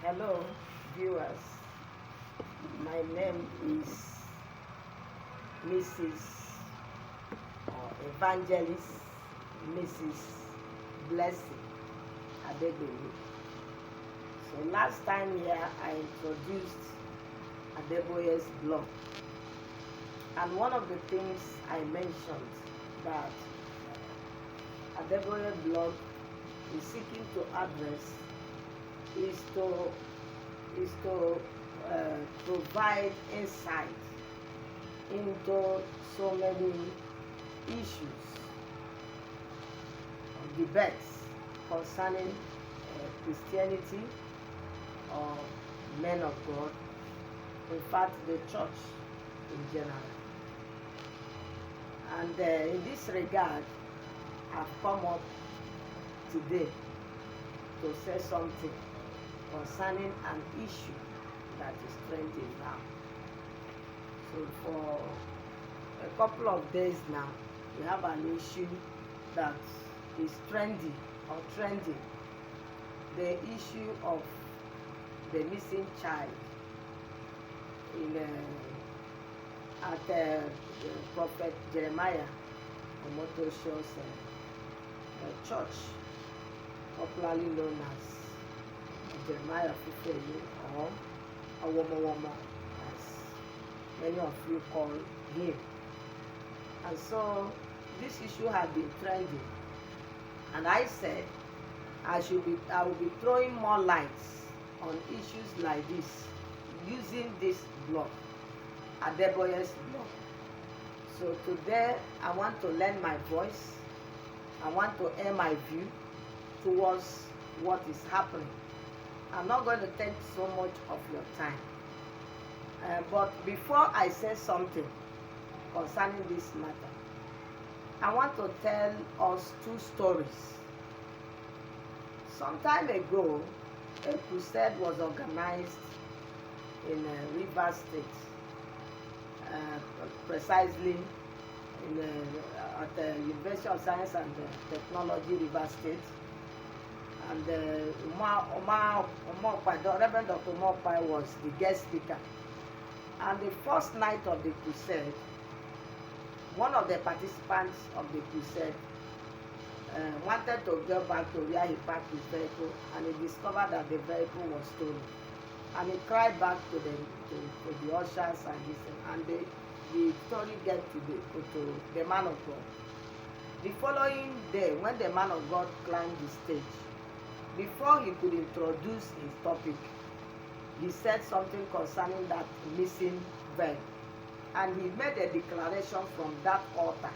Hello, viewers. My name is Mrs. Evangelist Mrs. Blessing Adegbewu. So last time here I introduced Adeboye's blog, and one of the things I mentioned that Adeboye blog is seeking to address is to provide insight into so many issues or debates concerning Christianity or men of God, in fact the church in general. And in this regard, I've come up today to say something concerning an issue that is trending now. So for a couple of days now, we have an issue that is trending. The issue of the missing child at the prophet Jeremiah Omotosho's church, popularly known as Jeremiah or Awomowomo, as many of you call him. And so this issue had been trending, and I said I will be throwing more lights on issues like this using this blog, Adeboye's blog. So today I want to lend my voice. I want to air my view towards what is happening. I'm not going to take so much of your time. But before I say something concerning this matter, I want to tell us two stories. Some time ago, a crusade was organized in Rivers State, precisely at the University of Science and Technology, Rivers State. And Reverend Dr. Umokpai was the guest speaker. And the first night of the crusade, one of the participants of the crusade wanted to go back to where he parked his vehicle, and he discovered that the vehicle was stolen. And he cried back to the ushers and the story get to the man of God. The following day, when the man of God climbed the stage, before he could introduce his topic, he said something concerning that missing vehicle. And he made a declaration from that altar.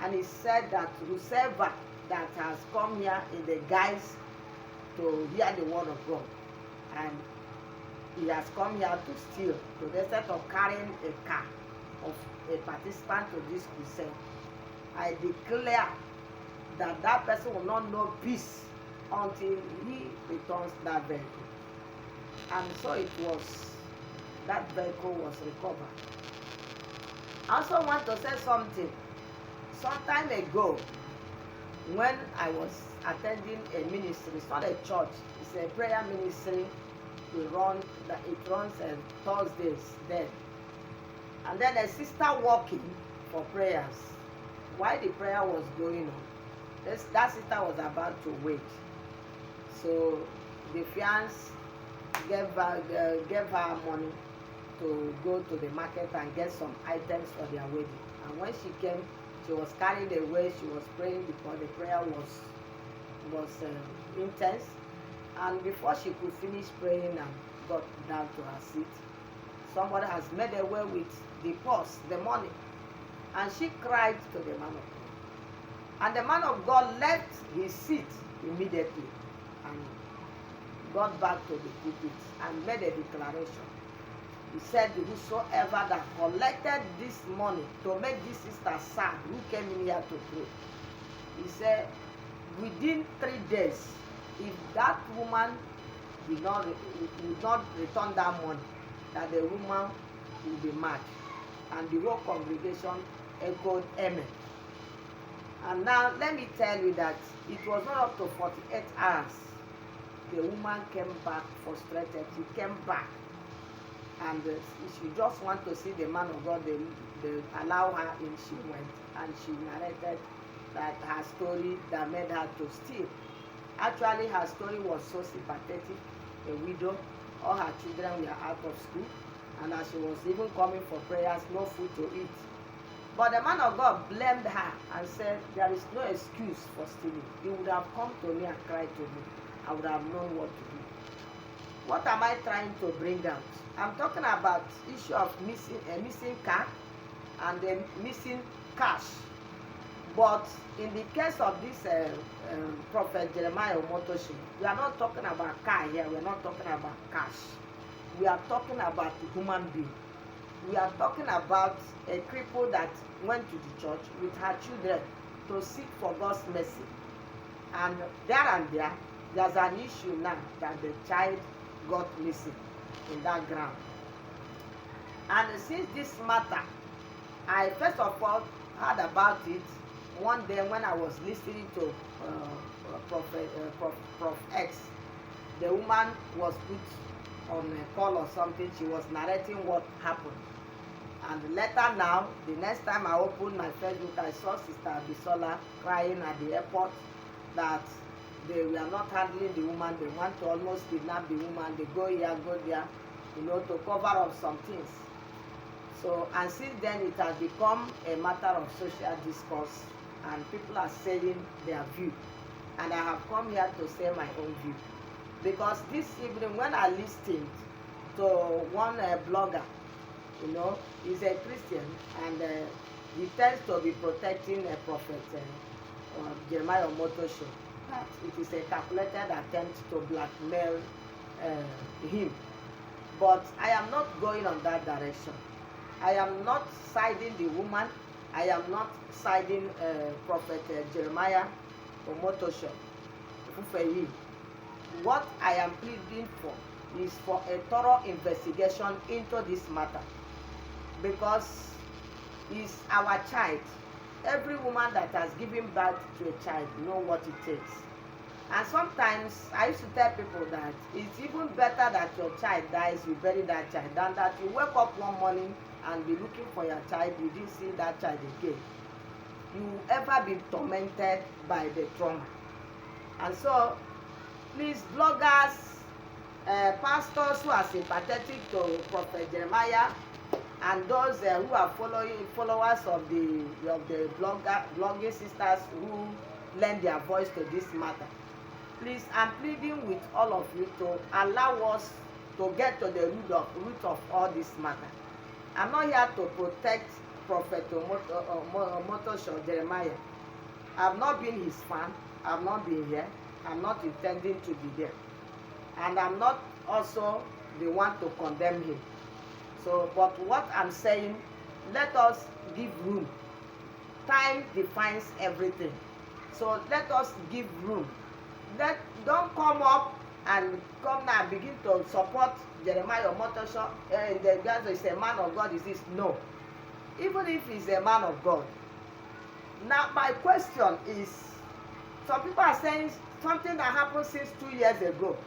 And he said that whosoever that has come here in the guise to hear the word of God, and he has come here to steal, to the extent of carrying a car of a participant to this crusade, I declare that that person will not know peace until he returns that vehicle. And so it was. That vehicle was recovered. I also want to say something. Some time ago, when I was attending a ministry, it's not a church, it's a prayer ministry. It runs Thursdays then. And then a sister walking for prayers. While the prayer was going on, that sister was about to wait. So the fiancé gave her money to go to the market and get some items for their wedding. And when she came, she was carried away. She was praying because the prayer was intense. And before she could finish praying and got down to her seat, somebody has made away with the purse, the money. And she cried to the man of God. And the man of God left his seat immediately and got back to the pulpit and made a declaration. He said, whosoever that collected this money to make this sister sad, who came in here to pray, he said, within 3 days, if that woman would not return that money, that the woman will be mad. And the whole congregation echoed amen. And now let me tell you that it was not up to 48 hours the woman came back frustrated. She came back, and she just want to see the man of God. They allow her in. She went, and she narrated that her story that made her to steal. Actually, her story was so sympathetic. A widow, all her children were out of school, and as she was even coming for prayers, no food to eat. But the man of God blamed her and said, there is no excuse for stealing. He would have come to me and cried to me. I would have known what to do. What am I trying to bring out? I'm talking about issue of missing car and missing cash. But in the case of this prophet Jeremiah Omotosho, we are not talking about car here. We are not talking about cash. We are talking about a human being. We are talking about a cripple that went to the church with her children to seek for God's mercy. And there's an issue now that the child got missing in that ground. And since this matter, I first of all heard about it one day when I was listening to Prof X. The woman was put on a call or something. She was narrating what happened. And later now, the next time I opened my Facebook, I saw Sister Bisola crying at the airport that they were not handling the woman. They want to almost kidnap the woman. They go here, go there, to cover up some things. So, and since then, it has become a matter of social discourse, and people are saying their view. And I have come here to say my own view. Because this evening, when I listened to one blogger, he's a Christian, and he tends to be protecting a prophet, Jeremiah Omotosho. That it is a calculated attempt to blackmail him. But I am not going on that direction. I am not siding the woman. I am not siding Prophet Jeremiah Omotosho. What I am pleading for is for a thorough investigation into this matter, because it's our child. Every woman that has given birth to a child knows what it takes. And sometimes I used to tell people that it's even better that your child dies, you bury that child, than that you wake up one morning and be looking for your child, you didn't see that child again. You will ever be tormented by the trauma. And so, please, bloggers, pastors who are sympathetic to Prophet Jeremiah, and those who are followers of the blogging sisters who lend their voice to this matter, please, I'm pleading with all of you to allow us to get to the root of all this matter. I'm not here to protect Prophet Omotosho Jeremiah. I've not been his fan. I've not been here. I'm not intending to be there. And I'm not also the one to condemn him. So, but what I'm saying, let us give room. Time defines everything. So let us give room. Don't come up and come now and begin to support Jeremiah Omotosho. The guy is a man of God. Is this? No. Even if he's a man of God. Now my question is, some people are saying something that happened since 2 years ago.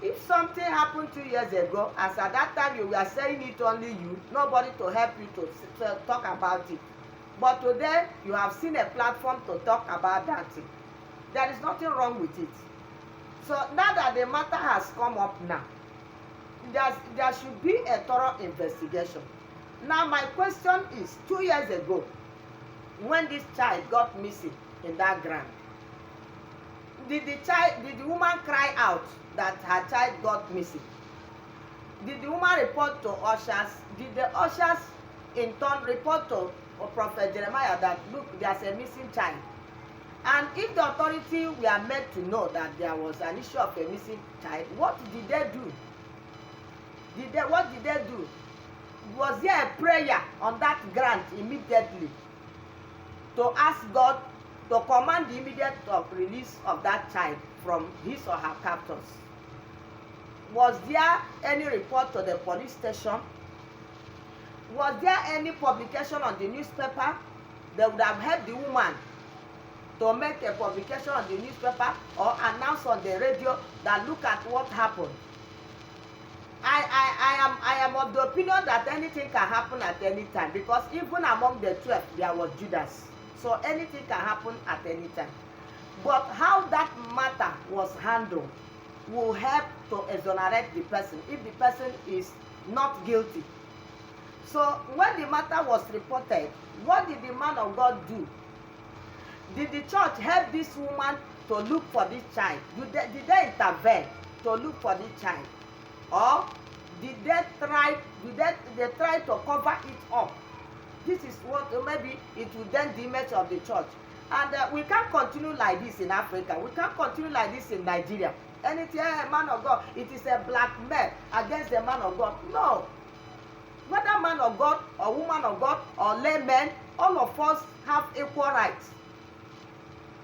If something happened 2 years ago, as at that time you were saying it only you, nobody to help you to talk about it. But today you have seen a platform to talk about that thing. There is nothing wrong with it. So now that the matter has come up now, there should be a thorough investigation. Now my question is, 2 years ago, when this child got missing in that ground, did the woman cry out that her child got missing? Did the woman report to ushers? Did the ushers in turn report to Prophet Jeremiah that, look, there's a missing child? And if the authority were made to know that there was an issue of a missing child, what did they do? What did they do? Was there a prayer on that ground immediately to ask God to command the immediate release of that child from his or her captors? Was there any report to the police station? Was there any publication on the newspaper that would have helped the woman to make a publication on the newspaper or announce on the radio that look at what happened. I am of the opinion that anything can happen at any time, because even among the 12 there was Judas. So anything can happen at any time. But how that matter was handled will help to exonerate the person if the person is not guilty. So when the matter was reported, what did the man of God do? Did the church help this woman to look for this child? Did they intervene to look for this child? Or did they try to cover it up? This is what maybe it will then the image of the church. And we can't continue like this in Africa. We can't continue like this in Nigeria. Anything a man of God, it is a black man against the man of God. No. Whether man of God or woman of God or layman, all of us have equal rights.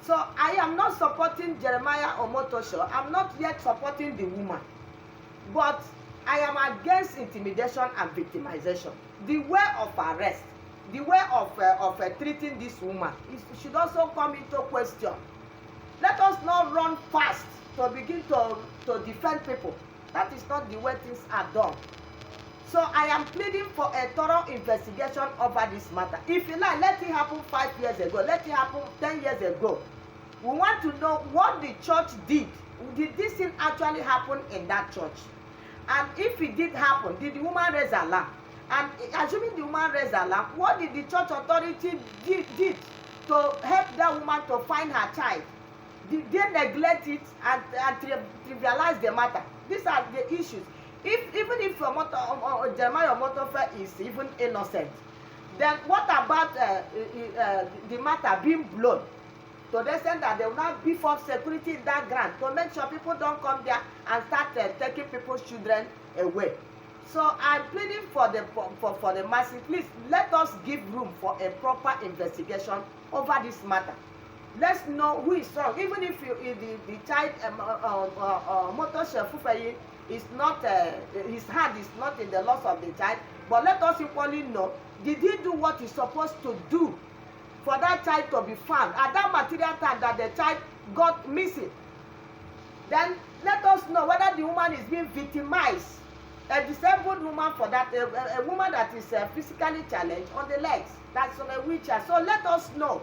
So I am not supporting Jeremiah Omotosho. I'm not yet supporting the woman. But I am against intimidation and victimization. The way of arrest, the way of treating this woman, it should also come into question. Let us not run fast to begin to defend people. That is not the way things are done. So I am pleading for a thorough investigation over this matter. If you like, let it happen 5 years ago. Let it happen 10 years ago. We want to know what the church did. Did this thing actually happen in that church? And if it did happen, did the woman raise alarm? And assuming the woman raised alarm, what did the church authority did to help that woman to find her child? Did they neglect it and trivialize the matter? These are the issues. Even if Jeremiah Omotosho is even innocent, then what about the matter being blown to the extent that they will not beef up security in that ground to make sure people don't come there and start taking people's children away? So I'm pleading for the masses. Please let us give room for a proper investigation over this matter. Let's know who is wrong. Even if the child Omotosho Fufeyin is not his hand is not in the loss of the child, but let us equally know, did he do what he's supposed to do for that child to be found at that material time that the child got missing? Then let us know whether the woman is being victimized, a disabled woman for that, a woman that is physically challenged on the legs, that's on a wheelchair. So let us know.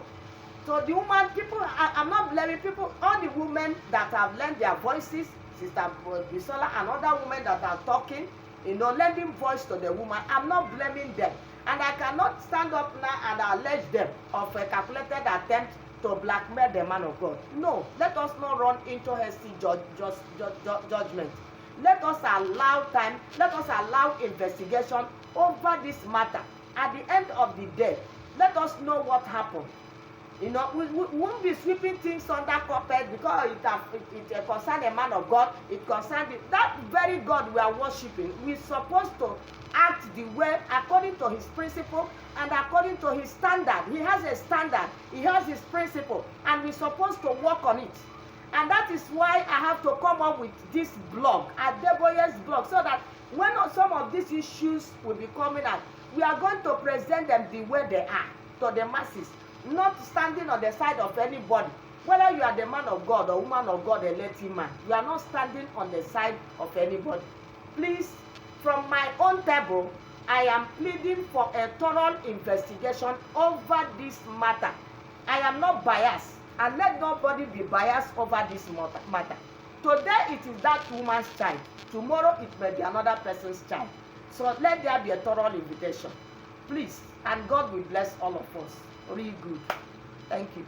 So the woman, people, I'm not blaming people, all the women that have lent their voices, Sister Bisola and other women that are talking, lending voice to the woman, I'm not blaming them. And I cannot stand up now and allege them of a calculated attempt to blackmail the man of God. No, let us not run into hasty judgment. Let us allow time, let us allow investigation over this matter. At the end of the day, let us know what happened. We won't be sweeping things under carpet because it concerns a man of God. It concerns that very God we are worshiping. We're supposed to act the way according to his principle and according to his standard. He has a standard. He has his principle, and we're supposed to work on it. And that is why I have to come up with this blog, Adeboye's blog, so that when some of these issues will be coming out, we are going to present them the way they are to the masses. Not standing on the side of anybody. Whether you are the man of God or woman of God, a lady man, you are not standing on the side of anybody. Please, from my own table, I am pleading for a thorough investigation over this matter. I am not biased, and let nobody be biased over this matter. Today it is that woman's child. Tomorrow it may be another person's child. So let there be a thorough invitation. Please, and God will bless all of us. Really good. Thank you.